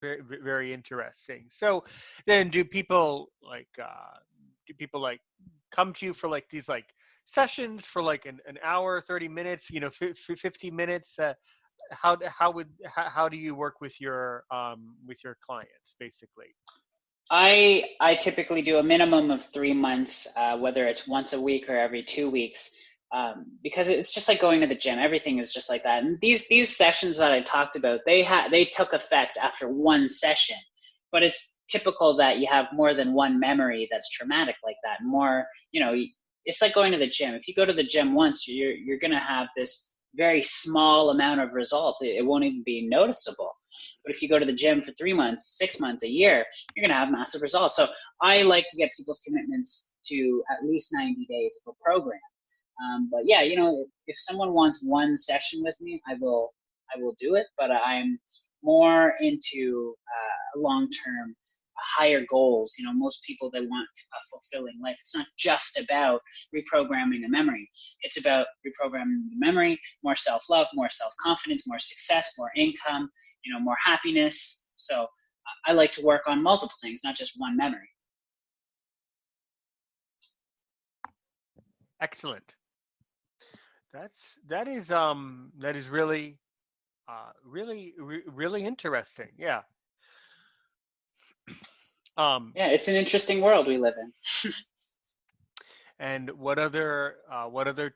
Very, very interesting. So then do people like come to you for like these like sessions for like an hour, 30 minutes, 50 minutes? How do you work with your clients basically? I typically do a minimum of 3 months, whether it's once a week or every 2 weeks, because it's just like going to the gym. Everything is just like that. And these sessions that I talked about, they took effect after one session, but it's typical that you have more than one memory that's traumatic like that. More, it's like going to the gym. If you go to the gym once, you're gonna have this very small amount of results. It won't even be noticeable. But if you go to the gym for 3 months, 6 months, a year, you're going to have massive results. So I like to get people's commitments to at least 90 days of a program. But yeah, if someone wants one session with me, I will do it. But I'm more into long-term, higher goals. Most people, they want a fulfilling life. It's not just about reprogramming the memory. It's about reprogramming the memory, more self-love, more self-confidence, more success, more income, more happiness. So I like to work on multiple things, not just one memory. Excellent. That is really really interesting. Yeah. Yeah, it's an interesting world we live in. And what other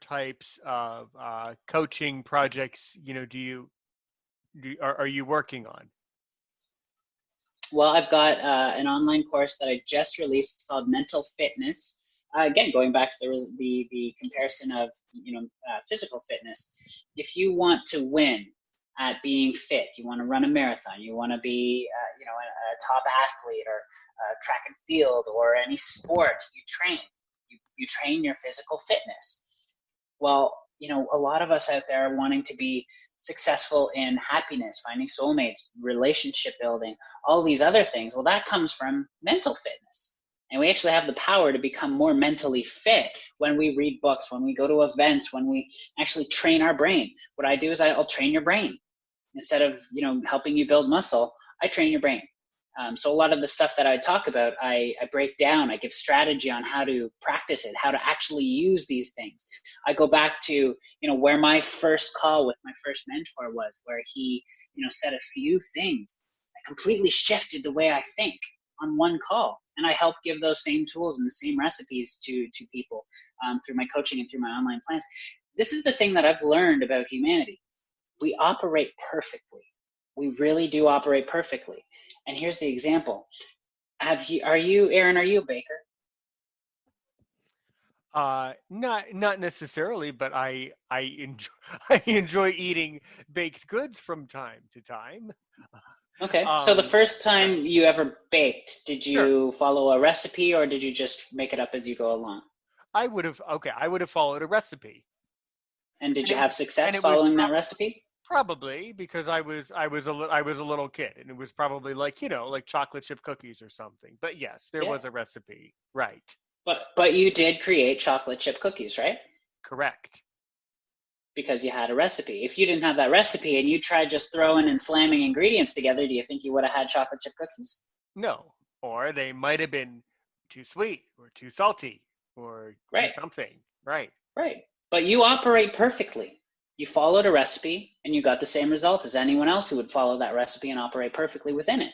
types of coaching projects are you working on? Well, I've got an online course that I just released. It's called Mental Fitness. Again, going back to the comparison of physical fitness. If you want to win at being fit, you want to run a marathon, you want to be a top athlete or track and field or any sport, you train. You train your physical fitness. Well, a lot of us out there are wanting to be successful in happiness, finding soulmates, relationship building, all these other things. Well, that comes from mental fitness. And we actually have the power to become more mentally fit when we read books, when we go to events, when we actually train our brain. What I do is I'll train your brain. Instead of, helping you build muscle, I train your brain. So a lot of the stuff that I talk about, I break down, I give strategy on how to practice it, how to actually use these things. I go back to, where my first call with my first mentor was, where he, said a few things that completely shifted the way I think on one call. And I help give those same tools and the same recipes to people through my coaching and through my online plans. This is the thing that I've learned about humanity. We operate perfectly. We really do operate perfectly. And here's the example. Aaron, are you a baker? Not necessarily, but I enjoy I enjoy eating baked goods from time to time. Okay. So the first Yeah, time you ever baked, did sure. you follow a recipe or did you just make it up as you go along? I would have followed a recipe, And did and you it was have and success it was following that recipe? probably because I was a little kid, and it was probably like like chocolate chip cookies or something. But yes, there Yeah. was a recipe. Right. But you did create chocolate chip cookies, right? Correct. Because you had a recipe. If you didn't have that recipe and you tried just throwing and slamming ingredients together, do you think you would have had chocolate chip cookies? No, or they might have been too sweet or too salty or too Right. something. Right. Right. But you operate perfectly. You followed a recipe and you got the same result as anyone else who would follow that recipe and operate perfectly within it.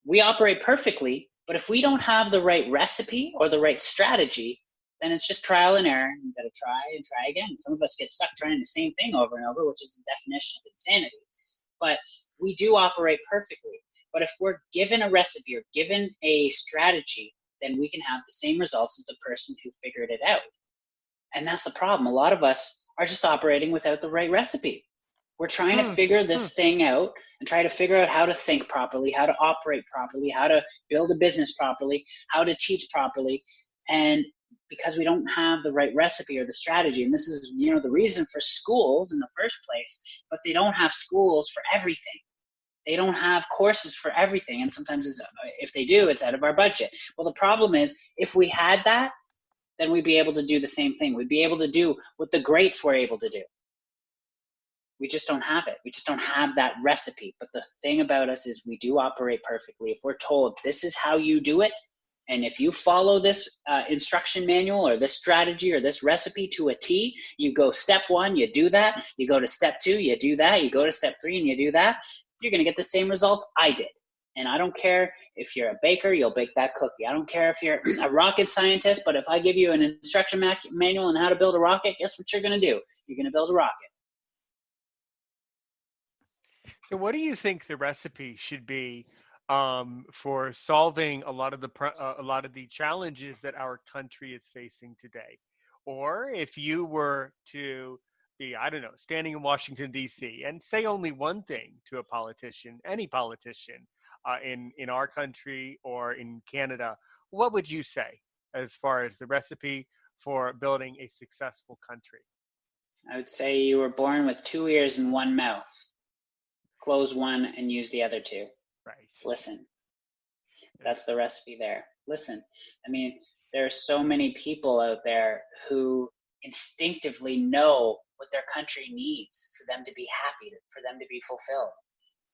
We operate perfectly, but if we don't have the right recipe or the right strategy, then it's just trial and error. You got to try and try again. Some of us get stuck trying the same thing over and over, which is the definition of insanity. But we do operate perfectly. But if we're given a recipe or given a strategy, then we can have the same results as the person who figured it out. And that's the problem. A lot of us are just operating without the right recipe. We're trying to Hmm. figure Hmm. this thing out and try to figure out how to think properly, how to operate properly, how to build a business properly, how to teach properly. And because we don't have the right recipe or the strategy, and this is, the reason for schools in the first place, but they don't have schools for everything. They don't have courses for everything. And sometimes if they do, it's out of our budget. Well, the problem is if we had that, then we'd be able to do the same thing. We'd be able to do what the greats were able to do. We just don't have it. We just don't have that recipe. But the thing about us is we do operate perfectly. If we're told this is how you do it, and if you follow this instruction manual or this strategy or this recipe to a T, you go step one, you do that. You go to step two, you do that. You go to step three and you do that. You're going to get the same result I did. And I don't care if you're a baker, you'll bake that cookie. I don't care if you're a rocket scientist, but if I give you an instruction manual on how to build a rocket, guess what you're going to do? You're going to build a rocket. So, what do you think the recipe should be for solving a lot of the challenges that our country is facing today? Or if you were to be, I don't know, standing in Washington D.C. and say only one thing to a politician, any politician in our country or in Canada, what would you say as far as the recipe for building a successful country? I would say you were born with two ears and one mouth. Close one and use the other two. Right. Listen. That's the recipe there. Listen. I mean, there are so many people out there who instinctively know what their country needs for them to be happy, for them to be fulfilled,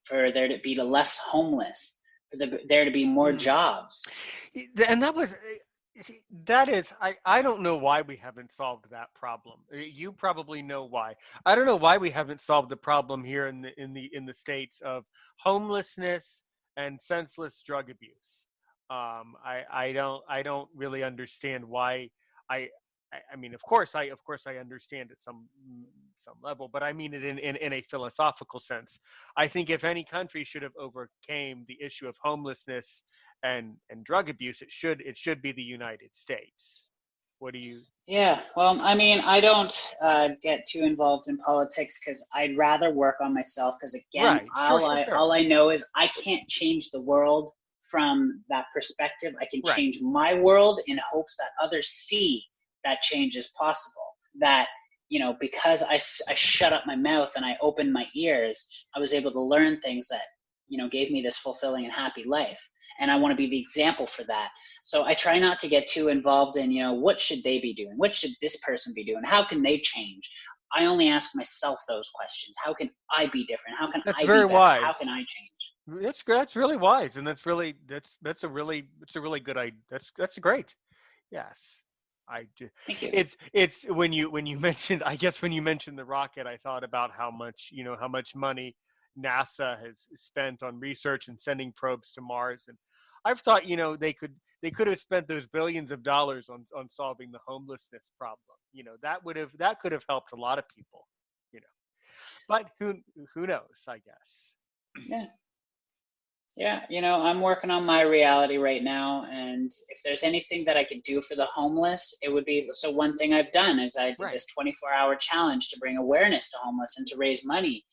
for there to be less homeless, for there to be more Mm. jobs. And that was see, that is I don't know why we haven't solved that problem. You probably know why. I don't know why we haven't solved the problem here in the states of homelessness and senseless drug abuse. I don't really understand why. I I mean, of course I understand at some level, but I mean it in a philosophical sense. I think if any country should have overcame the issue of homelessness and drug abuse, it should be the United States. What do you? Yeah, well, I mean, I don't get too involved in politics because I'd rather work on myself. Because again, Right. Sure. all Sure. I Sure. all I know is I can't change the world from that perspective. I can Right. change my world in hopes that others see that change is possible. That because I shut up my mouth and I opened my ears, I was able to learn things that gave me this fulfilling and happy life. And I want to be the example for that. So I try not to get too involved in, what should they be doing? What should this person be doing? How can they change? I only ask myself those questions. How can I be different? How can That's I be very better? How wise. can I change? That's really wise, and that's a really good idea. That's great. Yes. I do. Thank you. It's when you mentioned, I guess when you mentioned the rocket, I thought about how much money NASA has spent on research and sending probes to Mars, and I've thought they could have spent those billions of dollars on solving the homelessness problem. That could have helped a lot of people. You know, but who knows? I guess. Yeah. Yeah, I'm working on my reality right now, and if there's anything that I could do for the homeless, it would be so. One thing I've done is I did Right. this 24-hour challenge to bring awareness to homeless and to raise money.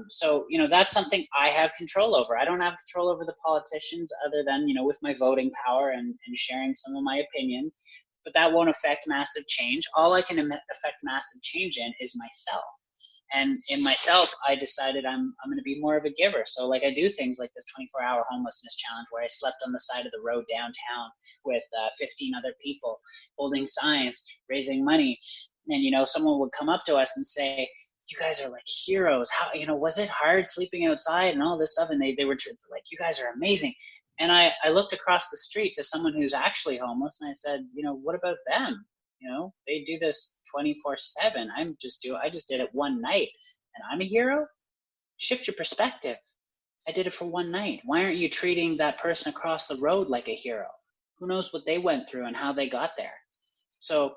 So that's something I have control over. I don't have control over the politicians, other than with my voting power and sharing some of my opinions. But that won't affect massive change. All I can affect massive change in is myself. And in myself, I decided I'm going to be more of a giver. So like I do things like this 24-hour homelessness challenge where I slept on the side of the road downtown with 15 other people holding signs, raising money. And someone would come up to us and say, you guys are like heroes. How was it hard sleeping outside and all this stuff? And they were like, you guys are amazing. And I looked across the street to someone who's actually homeless and I said, what about them? They do this 24/7. I just did it one night and I'm a hero. Shift your perspective. I did it for one night. Why aren't you treating that person across the road like a hero? Who knows what they went through and how they got there? So,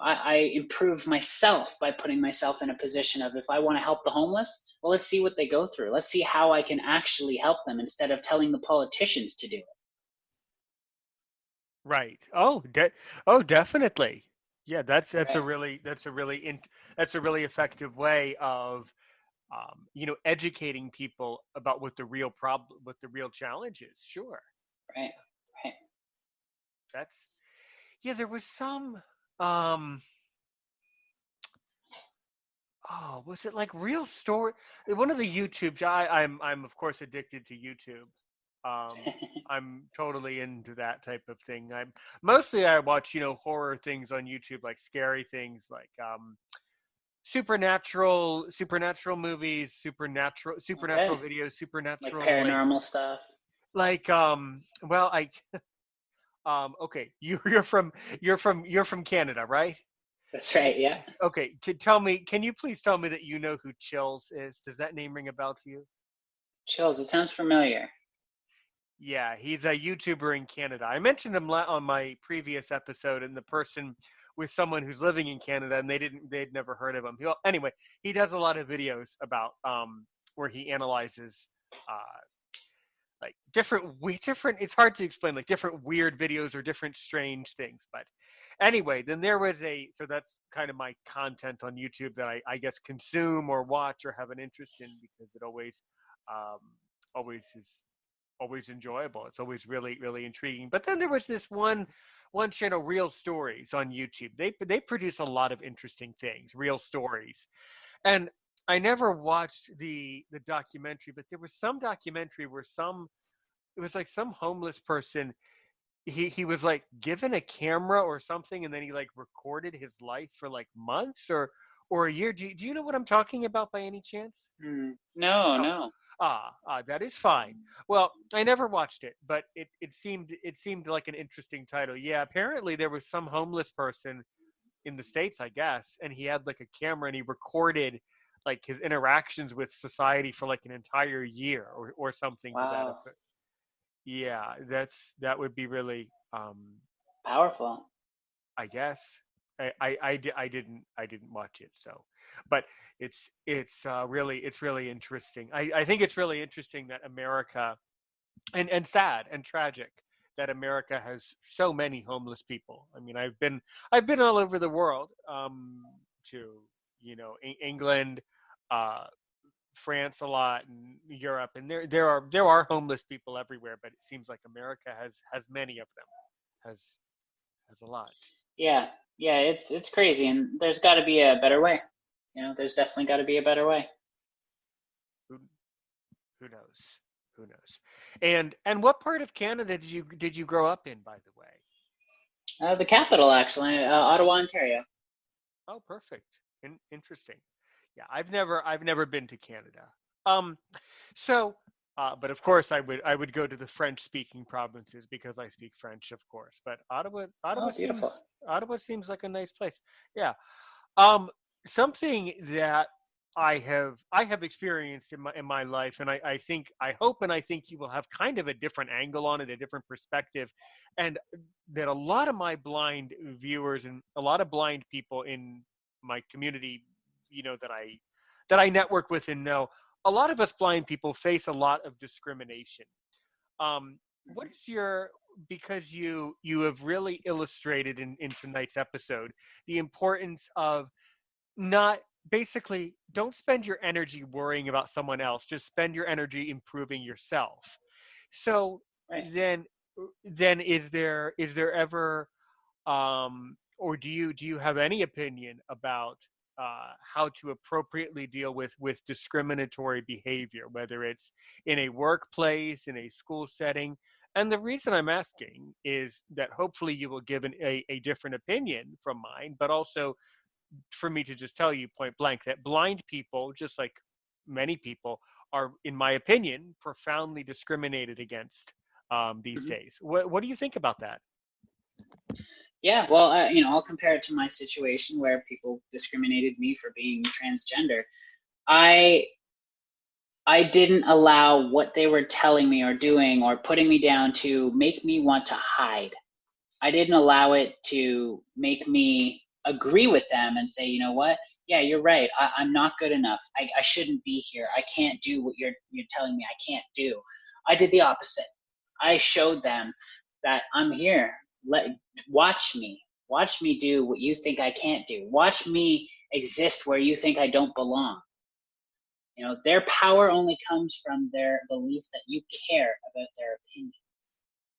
I improve myself by putting myself in a position of, if I want to help the homeless, well, let's see what they go through. Let's see how I can actually help them instead of telling the politicians to do it. Right. Oh, definitely. Yeah, that's a Right. really that's a really in, that's a really effective way of educating people about what the real challenge is. Sure. Right. Right. That's yeah. There was some. Um. Oh, was it like real story? One of the YouTubes. I'm of course addicted to YouTube. Um. I'm totally into that type of thing. I watch horror things on YouTube, like scary things like supernatural movies, Okay. supernatural videos, Like supernatural paranormal stuff. well I okay, you're from Canada, right? That's right. Yeah. Okay, can you please tell me that you know who Chills is? Does that name ring a bell to you? Chills. It sounds familiar. Yeah, he's a YouTuber in Canada. I mentioned him on my previous episode, and the person with someone who's living in Canada, and they'd never heard of him. Anyway, he does a lot of videos about where he analyzes uh, like different. It's hard to explain, like different weird videos or different strange things. But anyway, then there was so that's kind of my content on YouTube that I guess consume or watch or have an interest in because it um, always is always enjoyable. It's always really, really intriguing. But then there was this one channel, Real Stories on YouTube. They produce a lot of interesting things, real stories. And I never watched the documentary, but there was some documentary where some it was like some homeless person he was like given a camera or something and then he like recorded his life for like months or a year. Do you know what I'm talking about by any chance? No, No. no. That is fine. Well, I never watched it, but it seemed like an interesting title. Yeah, apparently there was some homeless person in the States, I guess, and he had like a camera and he recorded like his interactions with society for like an entire year or something to that Wow. effect. Yeah, that would be really Powerful. I guess. I didn't watch it so, but it's really interesting. I think it's really interesting that America and sad and tragic that America has so many homeless people. I mean, I've been all over the world, to England, uh, France a lot, and Europe, and there are homeless people everywhere. But it seems like America has many of them, has a lot. Yeah. Yeah. It's crazy, and there's got to be a better way. There's definitely got to be a better way. Who who knows? Who knows? And what part of Canada did you grow up in, by the way? The capital, actually, Ottawa, Ontario. Oh, perfect. Interesting. Yeah, I've never been to Canada. Um, so, but of course I would go to the French-speaking provinces because I speak French, of course. But Oh, beautiful. Ottawa seems like a nice place. Yeah. Um, Something that I have experienced in my life, and I hope and I think you will have kind of a different angle on it, a different perspective, and that a lot of my blind viewers and a lot of blind people in my community, that I network with and know, a lot of us blind people face a lot of discrimination. What is your because you have really illustrated in tonight's episode the importance of not basically don't spend your energy worrying about someone else, just spend your energy improving yourself. So Right. then is there ever or do you have any opinion about how to appropriately deal with discriminatory behavior, whether it's in a workplace, in a school setting? And the reason I'm asking is that hopefully you will give a different opinion from mine, but also for me to just tell you point blank that blind people, just like many people, are, in my opinion, profoundly discriminated against these Hmm. days. What do you think about that? Yeah. Well, I'll compare it to my situation where people discriminated me for being transgender. I I didn't allow what they were telling me or doing or putting me down to make me want to hide. I didn't allow it to make me agree with them and say, you know what? Yeah, you're right. I'm not good enough. I shouldn't be here. I can't do what you're telling me I can't do. I did the opposite. I showed them that I'm here. Let watch me. Watch me do what you think I can't do. Watch me exist where you think I don't belong. Their power only comes from their belief that you care about their opinion.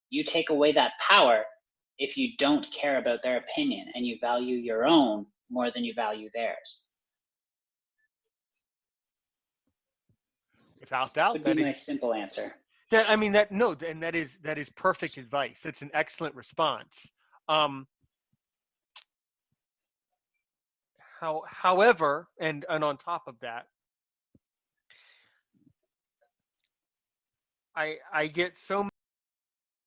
You take away that power if you don't care about their opinion and you value your own more than you value theirs. Without doubt, Would be that my is simple answer. that. I mean that no, and that is perfect advice. That's an excellent response. Um, however, and on top of that, I get so